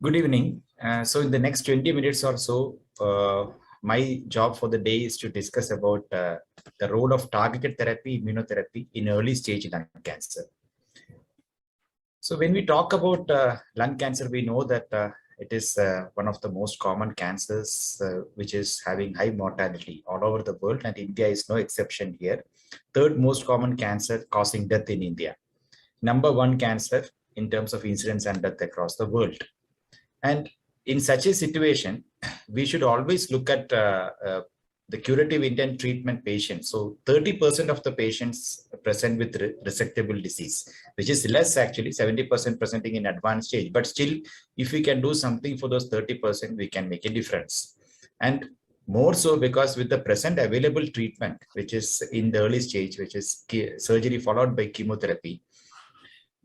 Good evening. So in the next 20 minutes or so, my job for the day is to discuss about the role of targeted therapy, immunotherapy in early stage lung cancer. So when we talk about lung cancer, we know that it is one of the most common cancers, which is having high mortality all over the world, and India is no exception here. Third most common cancer causing death in India. Number one cancer in terms of incidence and death across the world. And in such a situation, we should always look at the curative intent treatment patients. So 30% of the patients present with resectable disease, which is less actually, 70% presenting in advanced stage. But still, if we can do something for those 30%, we can make a difference. And more so because with the present available treatment, which is in the early stage, which is surgery followed by chemotherapy,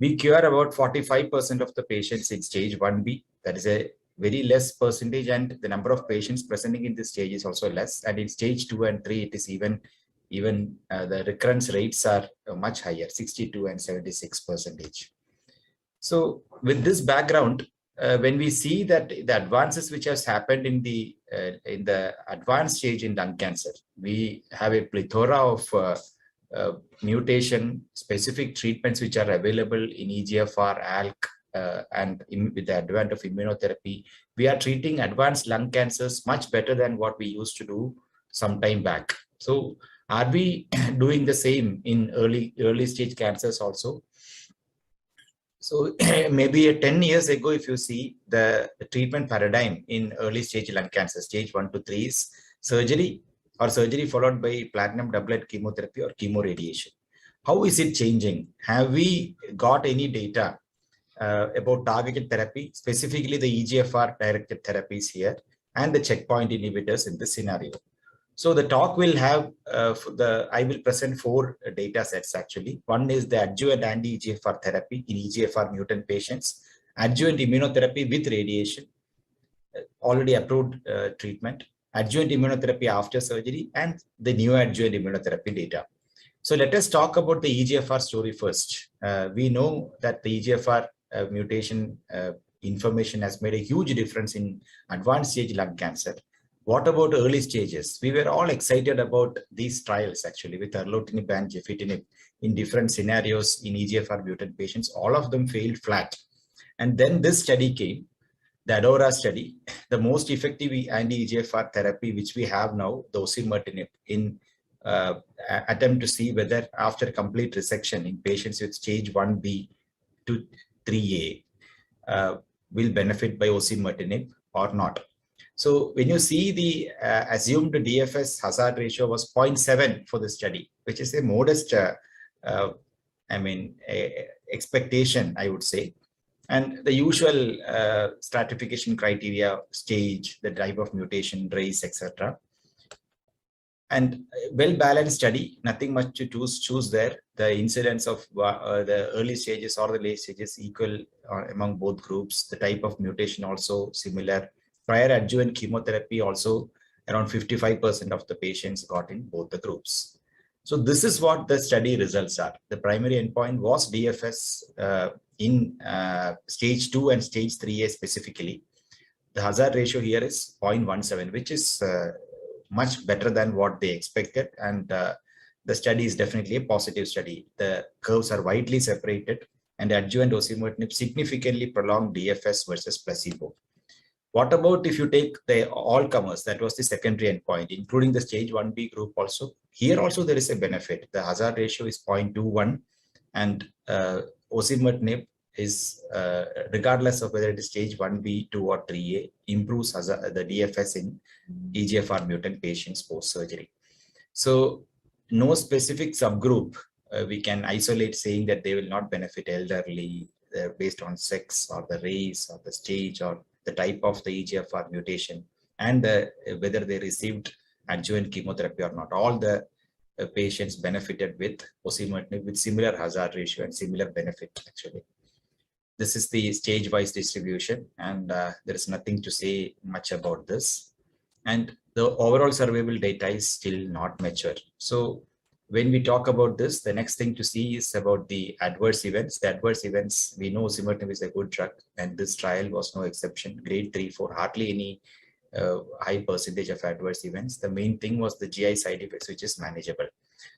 we cure about 45% of the patients in stage 1B. That is a very less percentage, and the number of patients presenting in this stage is also less. And in stage 2 and 3, it is even the recurrence rates are much higher, 62 and 76%. So with this background, when we see that the advances which has happened in the advanced stage in lung cancer, we have a plethora of mutation specific treatments which are available in EGFR, ALK, and with the advent of immunotherapy, we are treating advanced lung cancers much better than what we used to do some time back. So are we doing the same in early stage cancers also? So maybe 10 years ago, if you see the treatment paradigm in early stage lung cancer, stage 1 to 3 is surgery or surgery followed by platinum doublet chemotherapy or chemoradiation. How is it changing? Have we got any data about targeted therapy, specifically the EGFR directed therapies here and the checkpoint inhibitors in this scenario? So the talk will have, I will present 4 data sets actually. One is the adjuvant anti-EGFR therapy in EGFR mutant patients, adjuvant immunotherapy with radiation, already approved treatment, adjuvant immunotherapy after surgery, and the neoadjuvant immunotherapy data. So let us talk about the EGFR story first. We know that the EGFR mutation information has made a huge difference in advanced stage lung cancer. What about early stages? We were all excited about these trials actually with erlotinib and gefitinib in different scenarios in EGFR mutant patients. All of them failed flat. And then this study came, the ADAURA study, the most effective anti-EGFR therapy which we have now, the osimertinib, in attempt to see whether after complete resection in patients with stage 1B to 3A will benefit by osimertinib or not. So when you see the assumed DFS hazard ratio was 0.7 for the study, which is a modest, expectation, I would say. And the usual stratification criteria, stage, the type of mutation, race, etc. And well-balanced study, nothing much to choose there. The incidence of the early stages or the late stages equal among both groups. The type of mutation also similar. Prior adjuvant chemotherapy also around 55% of the patients got in both the groups. So this is what the study results are. The primary endpoint was DFS in stage 2 and stage 3A specifically. The hazard ratio here is 0.17, which is much better than what they expected. And the study is definitely a positive study. The curves are widely separated, and adjuvant osimertinib significantly prolonged DFS versus placebo. What about if you take the all comers? That was the secondary endpoint, including the stage 1B group also. Here also there is a benefit. The hazard ratio is 0.21, and osimertinib is, regardless of whether it is stage 1B, 2 or 3A, improves the DFS in EGFR mutant patients post-surgery. So no specific subgroup we can isolate saying that they will not benefit elderly based on sex or the race or the stage or the type of the EGFR mutation and whether they received adjuvant chemotherapy or not. All the patients benefited with osimertinib with similar hazard ratio and similar benefit actually. This is the stage-wise distribution, and there is nothing to say much about this. And the overall survival data is still not mature. So when we talk about this, the next thing to see is about the adverse events. The adverse events, we know osimertinib is a good drug, and this trial was no exception. Grade 3, 4, hardly any high percentage of adverse events. The main thing was the GI side effects, which is manageable.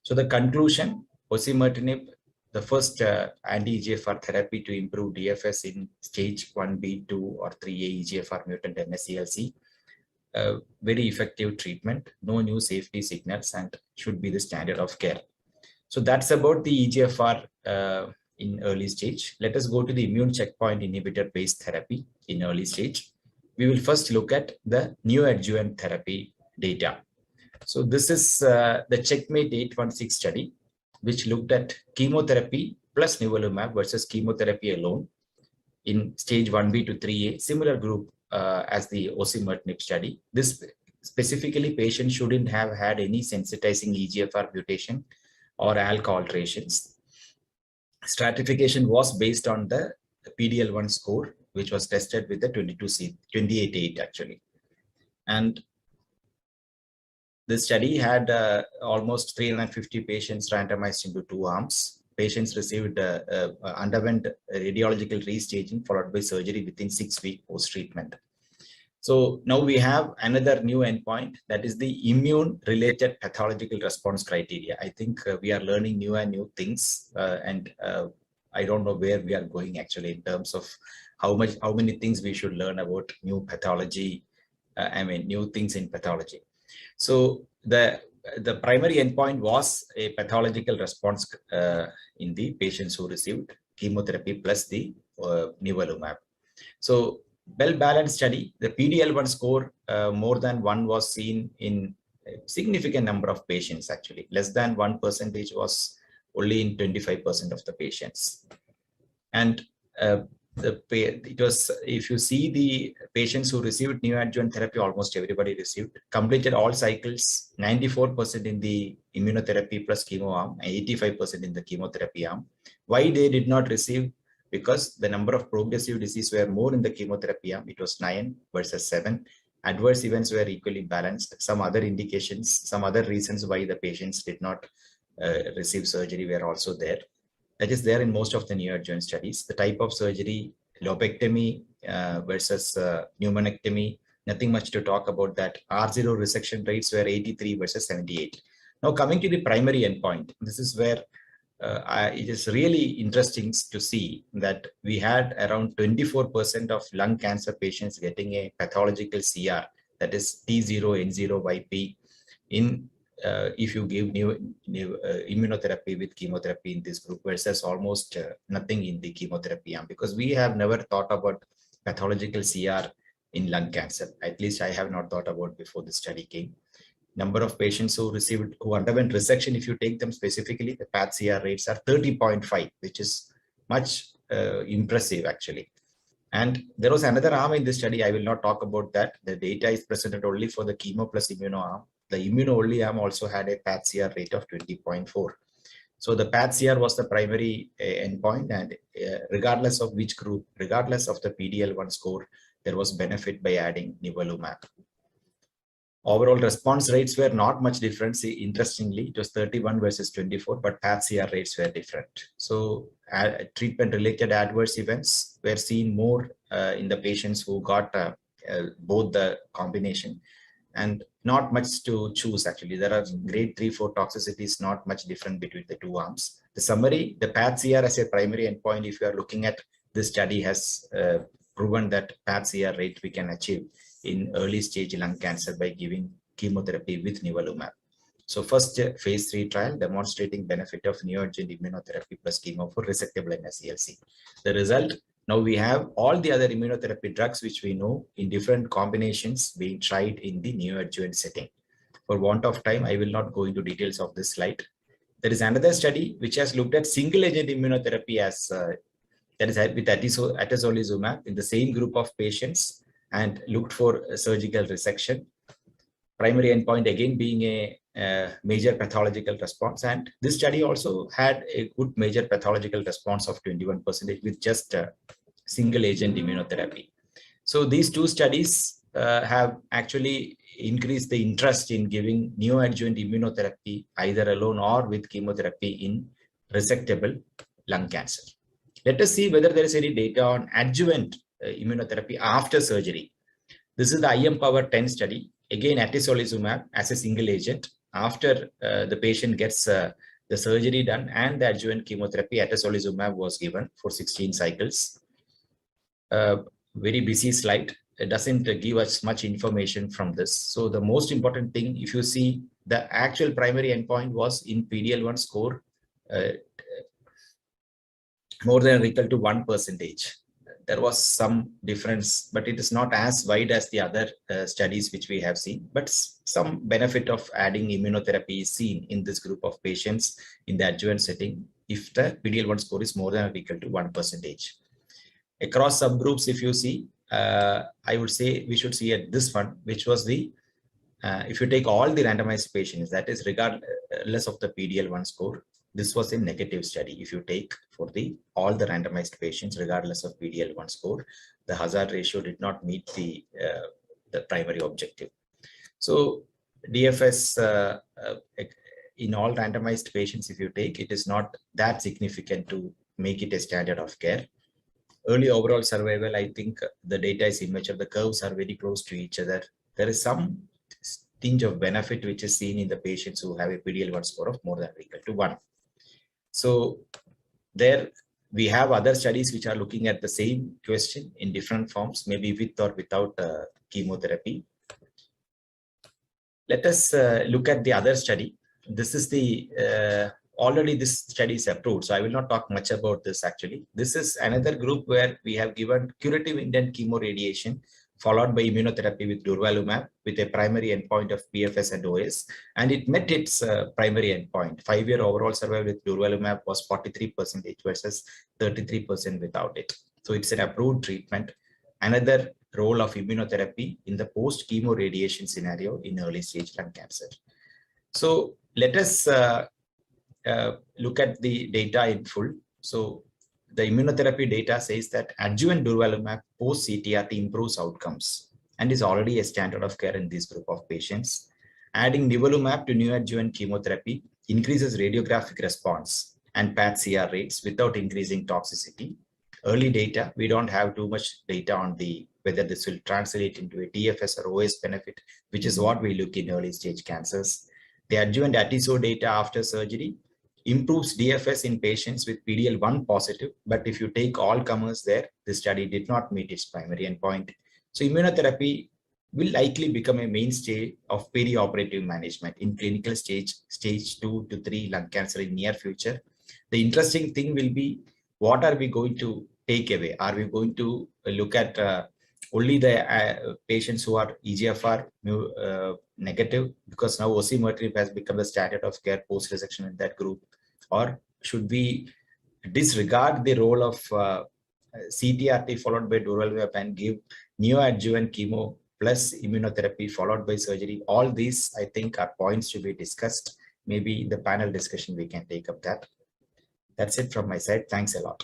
So the conclusion, osimertinib, the first anti-EGFR therapy to improve DFS in stage 1B, 2, or 3A EGFR mutant NSCLC. Very effective treatment, no new safety signals, and should be the standard of care. So that's about the EGFR in early stage. Let us go to the immune checkpoint inhibitor based therapy in early stage. We will first look at the neoadjuvant therapy data. So this is the Checkmate 816 study, which looked at chemotherapy plus nivolumab versus chemotherapy alone in stage 1B to 3A, similar group as the osimertinib study. This specifically, patients shouldn't have had any sensitizing EGFR mutation or ALK alterations. Stratification was based on the PDL1 score, which was tested with the 28.8 actually. And the study had almost 350 patients randomized into 2 arms. Patients received underwent radiological restaging followed by surgery within 6 weeks post-treatment. So now we have another new endpoint, that is the immune-related pathological response criteria. I think we are learning new things, and I don't know where we are going actually in terms of how many things we should learn about new pathology. New things in pathology. So the primary endpoint was a pathological response in the patients who received chemotherapy plus the nivolumab. So well-balanced study. The PDL1 score more than 1 was seen in a significant number of patients actually. Less than 1% was only in 25% of the patients. And it was, if you see the patients who received neoadjuvant therapy, almost everybody received, completed all cycles, 94% in the immunotherapy plus chemo arm, 85% in the chemotherapy arm. Why they did not receive? Because the number of progressive disease were more in the chemotherapy arm. It was 9 versus 7. Adverse events were equally balanced. Some other indications, some other reasons why the patients did not receive surgery were also there. That is there in most of the neoadjuvant studies. The type of surgery, lobectomy versus pneumonectomy, nothing much to talk about that. R0 resection rates were 83 versus 78. Now coming to the primary endpoint, this is where it is really interesting to see that we had around 24% of lung cancer patients getting a pathological CR, that is T0N0YP, in if you give immunotherapy with chemotherapy in this group versus almost nothing in the chemotherapy arm, because we have never thought about pathological CR in lung cancer. At least I have not thought about before the study came. Number of patients who underwent resection, if you take them specifically, the path CR rates are 30.5, which is much impressive actually. And there was another arm in this study. I will not talk about that. The data is presented only for the chemo plus immuno arm. The immuno-only arm also had a path CR rate of 20.4. So the path CR was the primary endpoint, and regardless of which group, regardless of the PDL1 score, there was benefit by adding nivolumab. Overall response rates were not much different. See, interestingly, it was 31 versus 24, but path CR rates were different. So treatment-related adverse events were seen more in the patients who got both the combination, and not much to choose actually. There are grade 3, 4 toxicities, not much different between the 2 arms. The summary, the path CR as a primary endpoint, if you are looking at this study, has proven that path CR rate we can achieve in early stage lung cancer by giving chemotherapy with nivolumab. So first phase 3 trial demonstrating benefit of neoadjuvant immunotherapy plus chemo for resectable NSCLC. The result, now we have all the other immunotherapy drugs which we know in different combinations being tried in the neoadjuvant setting. For want of time, I will not go into details of this slide. There is another study which has looked at single agent immunotherapy as that is with atezolizumab in the same group of patients, and looked for surgical resection. Primary endpoint again being a major pathological response, and this study also had a good major pathological response of 21% with just single agent immunotherapy. So these 2 studies have actually increase the interest in giving neoadjuvant immunotherapy either alone or with chemotherapy in resectable lung cancer. Let us see whether there is any data on adjuvant immunotherapy after surgery. This is the IMpower 10 study. Again, atezolizumab as a single agent after the patient gets the surgery done and the adjuvant chemotherapy, atezolizumab was given for 16 cycles. Very busy slide. It doesn't give us much information from this. So the most important thing, if you see, the actual primary endpoint was in PD-L1 score more than or equal to 1%. There was some difference, but it is not as wide as the other studies which we have seen. But some benefit of adding immunotherapy is seen in this group of patients in the adjuvant setting if the PD-L1 score is more than or equal to 1%. Across subgroups, if you see, I would say we should see at this one, which was the, if you take all the randomized patients, that is regardless of the PD-L1 score, this was a negative study. If you take for all the randomized patients, regardless of PD-L1 score, the hazard ratio did not meet the primary objective. So DFS in all randomized patients, if you take, it is not that significant to make it a standard of care. Early overall survival, I think the data is immature. The curves are very close to each other. There is some tinge of benefit which is seen in the patients who have a PD-L1 score of more than or equal to 1. So there we have other studies which are looking at the same question in different forms, maybe with or without chemotherapy. Let us look at the other study. This is the already this study is approved, so I will not talk much about this actually. This is another group where we have given curative intent chemoradiation followed by immunotherapy with durvalumab with a primary endpoint of PFS and OS, and it met its primary endpoint. 5-year overall survival with durvalumab was 43% versus 33% without it. So it's an approved treatment. Another role of immunotherapy in the post-chemo radiation scenario in early stage lung cancer. So let us look at the data in full. So the immunotherapy data says that adjuvant durvalumab post CTRT improves outcomes and is already a standard of care in this group of patients. Adding nivolumab to neoadjuvant chemotherapy increases radiographic response and PAT-CR rates without increasing toxicity. Early data, we don't have too much data on whether this will translate into a TFS or OS benefit, which is what we look in early stage cancers. The adjuvant atezo data after surgery improves DFS in patients with PD-L1 positive, but if you take all comers there, the study did not meet its primary endpoint. So immunotherapy will likely become a mainstay of perioperative management in clinical stage 2 to 3 lung cancer in near future. The interesting thing will be, what are we going to take away? Are we going to look at only the patients who are EGFR negative, because now osimertinib has become the standard of care post-resection in that group? Or should we disregard the role of CTRT followed by durvalumab and give neoadjuvant chemo plus immunotherapy followed by surgery? All these, I think, are points to be discussed. Maybe in the panel discussion we can take up that. That's it from my side. Thanks a lot.